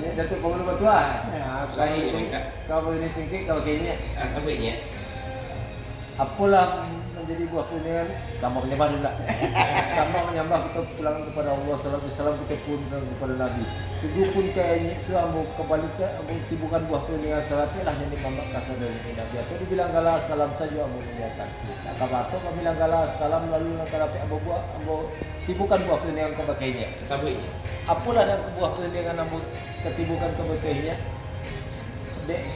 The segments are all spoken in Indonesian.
Ini Datuk Pemulu Batuan. Lain ni Cak. Kau boleh singkit kau kayaknya. Sabitnya. Apalah menjadi buah pilihan sama menyembah juga. Sama menyembah kita pulang kepada Allah, salatu salam kita pun kepada Nabi. Sungguh pun kayaknya suamu kembali ke tibukan buah pilihan salatnya lah yang Muhammad kasar dari Nabi. Atau dibilang galah salam saja amu menyatakan. Tak kabato kau bilang galah salam lalu nak kalapi amu buah amu tibukan buah pilihan kebakainya. Sabitnya. Apalah dan buah pilihan amu ketibukan kebakainya.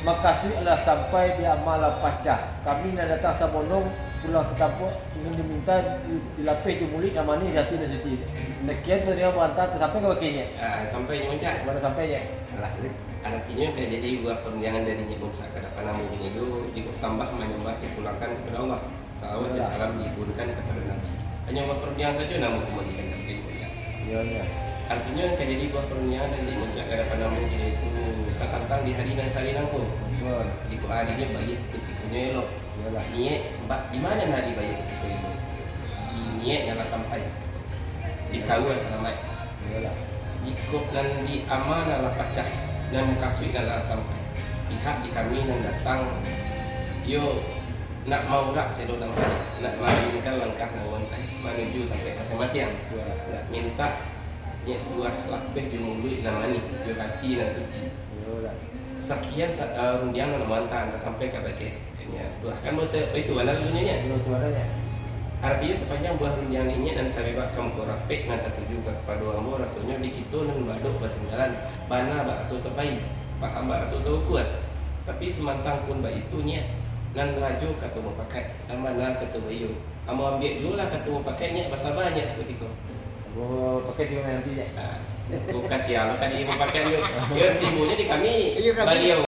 Makasih adalah sampai dia malah pacah. Kami nak datang sabonong pulang setampuk ingin diminta dilapis jumulik namani di hati dan suci. Sekian pendengar bantar sampai ke wakilnya. Sampai ni Cak. Mana sampainya? Artinya kayak jadi buah perjanjian dari Nyik Muncak ke depan namu ini dulu sambah menyembah dipulangkan kepada Allah. Salawat dan salam diturunkan kepada Nabi. Hanya buah perjanjian saja namu kembalikan kepada Nyik Muncak. Iya. Artinya kayak jadi buah perjanjian dari Nyik Muncak ke depan namu ini itu satantang di hari dan sari nangku. Betul. Jika adanya bayi ketikunya elok. Iyalah. Niat di mana hari bayi ketika itu? Di niat nyala sampai. Di kawal selamat. Iyalah. Jika dan di amanah lah pacah dan kasih dan sampai pihak di kami yang datang yo nak mau rak sedo dan kami nak melanjutkan langkah lawan menuju sampai masing-masing nak minta nya tuah lebih dimului namani yo hati dan suci Iyalah. sekian rundiang dan mantap sampai ke bagi nya tuah kan betul itu mana dulunya nya Itu adanya. artinya sepanjang buah rundiang ini dan terlibat kamu korapek dan tertuju kepada ambo rasanya di kita nan baduk batinggalan bana bakso sepai paham bakso kuat tapi semantang pun baik itunya nan raju kata mau pakai dan mana kata bayu ambo ambil dulu lah kata mau pakainya bahasa banyak seperti itu Oh, pakai sih nanti ya. bukan siapa kan dia mau pakai yo timbulnya di kami baliau